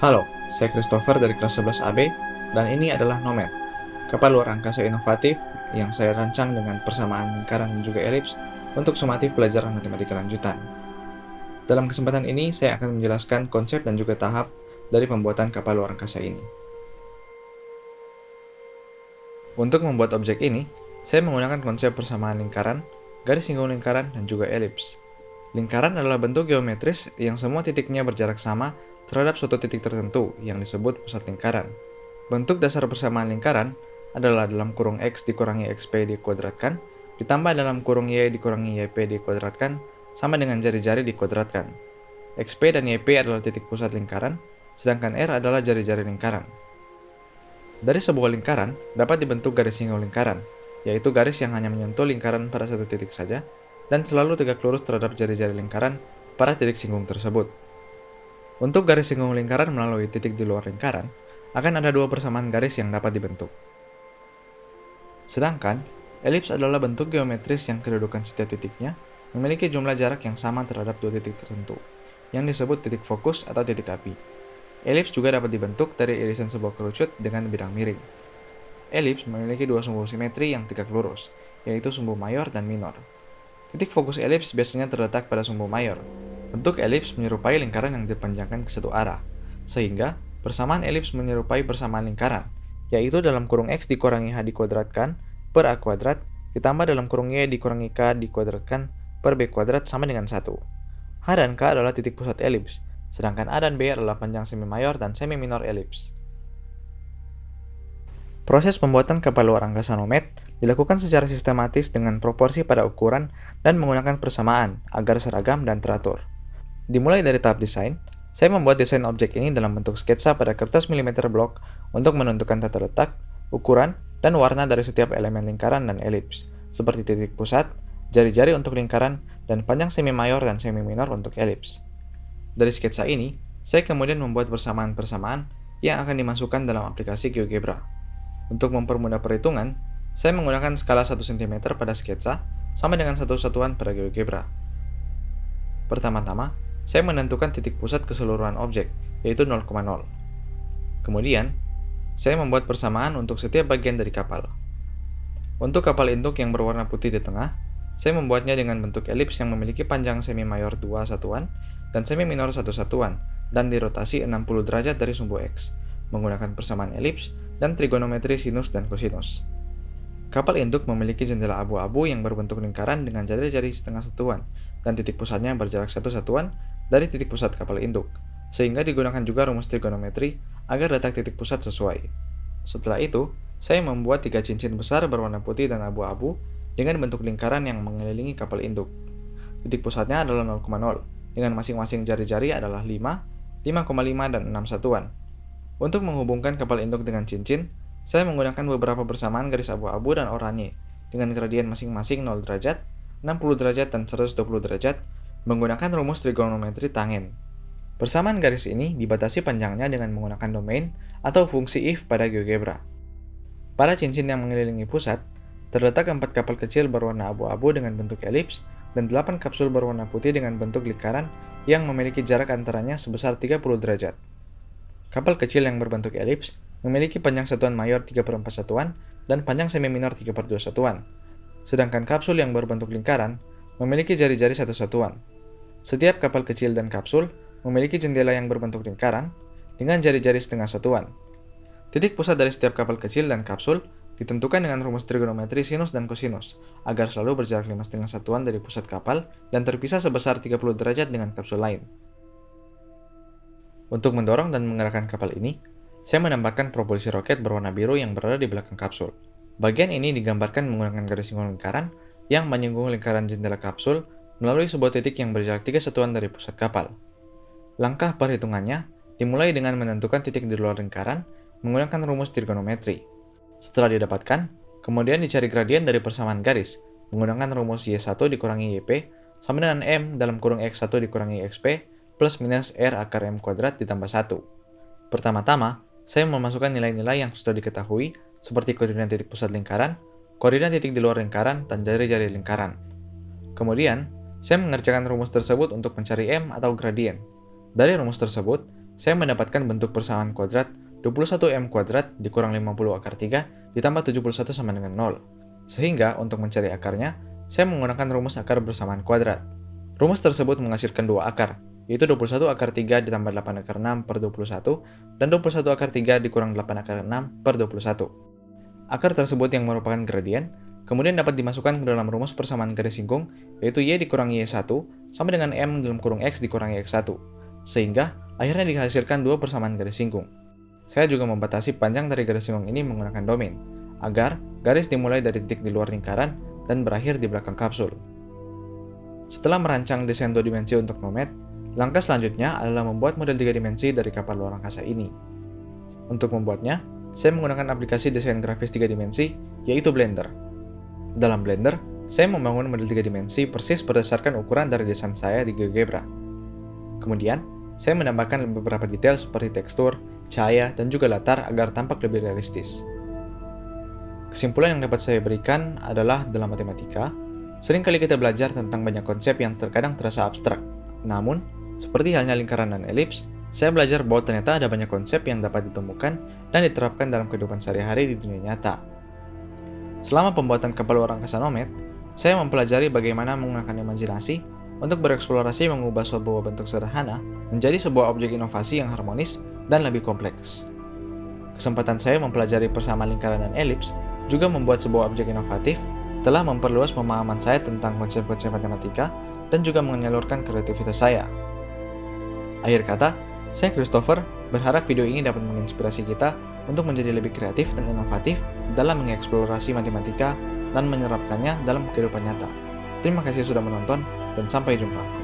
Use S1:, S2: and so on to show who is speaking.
S1: Halo, saya Christopher dari kelas 11 AB, dan ini adalah Nomad, kapal luar angkasa inovatif yang saya rancang dengan persamaan lingkaran dan juga elips untuk sumatif pelajaran matematika lanjutan. Dalam kesempatan ini, saya akan menjelaskan konsep dan juga tahap dari pembuatan kapal luar angkasa ini. Untuk membuat objek ini, saya menggunakan konsep persamaan lingkaran, garis singgung lingkaran, dan juga elips. Lingkaran adalah bentuk geometris yang semua titiknya berjarak sama terhadap suatu titik tertentu yang disebut pusat lingkaran. Bentuk dasar persamaan lingkaran adalah dalam kurung X dikurangi XP dikuadratkan, ditambah dalam kurung Y dikurangi YP dikuadratkan, sama dengan jari-jari dikuadratkan. XP dan YP adalah titik pusat lingkaran, sedangkan R adalah jari-jari lingkaran. Dari sebuah lingkaran dapat dibentuk garis singgung lingkaran, yaitu garis yang hanya menyentuh lingkaran pada satu titik saja, dan selalu tegak lurus terhadap jari-jari lingkaran pada titik singgung tersebut. Untuk garis singgung lingkaran melalui titik di luar lingkaran, akan ada dua persamaan garis yang dapat dibentuk. Sedangkan, elips adalah bentuk geometris yang kedudukan setiap titiknya memiliki jumlah jarak yang sama terhadap dua titik tertentu, yang disebut titik fokus atau titik api. Elips juga dapat dibentuk dari irisan sebuah kerucut dengan bidang miring. Elips memiliki dua sumbu simetri yang tegak lurus, yaitu sumbu mayor dan minor. Titik fokus elips biasanya terletak pada sumbu mayor. Bentuk elips menyerupai lingkaran yang dipanjangkan ke satu arah, sehingga persamaan elips menyerupai persamaan lingkaran, yaitu dalam kurung X dikurangi H dikuadratkan per A kuadrat, ditambah dalam kurung Y dikurangi K dikuadratkan per B kuadrat sama dengan 1. H dan K adalah titik pusat elips, sedangkan A dan B adalah panjang semi mayor dan semi minor elips. Proses pembuatan kapal luar angkasa Nomad dilakukan secara sistematis dengan proporsi pada ukuran dan menggunakan persamaan agar seragam dan teratur. Dimulai dari tahap desain, saya membuat desain objek ini dalam bentuk sketsa pada kertas milimeter blok untuk menentukan tata letak, ukuran, dan warna dari setiap elemen lingkaran dan elips, seperti titik pusat, jari-jari untuk lingkaran, dan panjang semi mayor dan semi minor untuk elips. Dari sketsa ini, saya kemudian membuat persamaan-persamaan yang akan dimasukkan dalam aplikasi GeoGebra. Untuk mempermudah perhitungan, saya menggunakan skala 1 cm pada sketsa sama dengan 1 satuan pada GeoGebra. Pertama-tama, saya menentukan titik pusat keseluruhan objek, yaitu 0,0. Kemudian, saya membuat persamaan untuk setiap bagian dari kapal. Untuk kapal induk yang berwarna putih di tengah, saya membuatnya dengan bentuk elips yang memiliki panjang semi mayor 2 satuan dan semi minor 1 satuan, dan dirotasi 60 derajat dari sumbu X, menggunakan persamaan elips dan trigonometri sinus dan kosinus. Kapal induk memiliki jendela abu-abu yang berbentuk lingkaran dengan jari-jari setengah satuan, dan titik pusatnya berjarak 1 satuan dari titik pusat kapal induk, sehingga digunakan juga rumus trigonometri agar letak titik pusat sesuai. Setelah itu, saya membuat 3 cincin besar berwarna putih dan abu-abu dengan bentuk lingkaran yang mengelilingi kapal induk. Titik pusatnya adalah 0,0, dengan masing-masing jari-jari adalah 5, 5,5, dan 6 satuan. Untuk menghubungkan kapal induk dengan cincin, saya menggunakan beberapa persamaan garis abu-abu dan oranye dengan gradien masing-masing 0 derajat, 60 derajat, dan 120 derajat menggunakan rumus trigonometri tangen. Persamaan garis ini dibatasi panjangnya dengan menggunakan domain atau fungsi if pada GeoGebra. Pada cincin yang mengelilingi pusat, terletak 4 kapal kecil berwarna abu-abu dengan bentuk elips dan 8 kapsul berwarna putih dengan bentuk lingkaran yang memiliki jarak antaranya sebesar 30 derajat. Kapal kecil yang berbentuk elips memiliki panjang satuan mayor 3/4 satuan dan panjang semi minor 3/2 satuan. Sedangkan kapsul yang berbentuk lingkaran memiliki jari-jari 1 satuan. Setiap kapal kecil dan kapsul memiliki jendela yang berbentuk lingkaran dengan jari-jari setengah satuan. Titik pusat dari setiap kapal kecil dan kapsul ditentukan dengan rumus trigonometri sinus dan kosinus agar selalu berjarak 5,5 satuan dari pusat kapal dan terpisah sebesar 30 derajat dengan kapsul lain. Untuk mendorong dan menggerakkan kapal ini, saya menambahkan propulsi roket berwarna biru yang berada di belakang kapsul. Bagian ini digambarkan menggunakan garis singgung lingkaran yang menyinggung lingkaran jendela kapsul melalui sebuah titik yang berjarak 3 satuan dari pusat kapal. Langkah perhitungannya dimulai dengan menentukan titik di luar lingkaran menggunakan rumus trigonometri. Setelah didapatkan, kemudian dicari gradien dari persamaan garis menggunakan rumus Y1 dikurangi YP sama dengan M dalam kurung X1 dikurangi XP plus minus R akar M kuadrat ditambah 1. Pertama-tama, saya memasukkan nilai-nilai yang sudah diketahui seperti koordinat titik pusat lingkaran, koordinat titik di luar lingkaran, dan jari-jari lingkaran. Kemudian, saya mengerjakan rumus tersebut untuk mencari M atau gradien. Dari rumus tersebut, saya mendapatkan bentuk persamaan kuadrat 21m² dikurang 50 akar 3 ditambah 71 sama dengan 0. Sehingga untuk mencari akarnya, saya menggunakan rumus akar bersamaan kuadrat. Rumus tersebut menghasilkan dua akar, yaitu 21 akar 3 ditambah 8 akar 6 per 21, dan 21 akar 3 dikurang 8 akar 6 per 21. Akar tersebut yang merupakan gradien, kemudian dapat dimasukkan ke dalam rumus persamaan garis singkung, yaitu y dikurang y1 sama dengan m dalam kurung x dikurang x1, sehingga akhirnya dihasilkan dua persamaan garis singkung. Saya juga membatasi panjang dari garis singkung ini menggunakan domain, agar garis dimulai dari titik di luar lingkaran dan berakhir di belakang kapsul. Setelah merancang desain 2 dimensi untuk Nomad, langkah selanjutnya adalah membuat model 3 dimensi dari kapal luar angkasa ini. Untuk membuatnya, saya menggunakan aplikasi desain grafis 3 dimensi, yaitu Blender. Dalam Blender, saya membangun model 3 dimensi persis berdasarkan ukuran dari desain saya di GeoGebra. Kemudian, saya menambahkan beberapa detail seperti tekstur, cahaya, dan juga latar agar tampak lebih realistis. Kesimpulan yang dapat saya berikan adalah dalam matematika, seringkali kita belajar tentang banyak konsep yang terkadang terasa abstrak. Namun, seperti halnya lingkaran dan elips, saya belajar bahwa ternyata ada banyak konsep yang dapat ditemukan dan diterapkan dalam kehidupan sehari-hari di dunia nyata. Selama pembuatan kapal luar angkasa Nomad, saya mempelajari bagaimana menggunakan imajinasi untuk bereksplorasi mengubah sebuah bentuk sederhana menjadi sebuah objek inovasi yang harmonis dan lebih kompleks. Kesempatan saya mempelajari persamaan lingkaran dan elips juga membuat sebuah objek inovatif telah memperluas pemahaman saya tentang konsep-konsep matematika dan juga menyalurkan kreativitas saya. Akhir kata, saya Christopher berharap video ini dapat menginspirasi kita untuk menjadi lebih kreatif dan inovatif dalam mengeksplorasi matematika dan menyerapkannya dalam kehidupan nyata. Terima kasih sudah menonton dan sampai jumpa.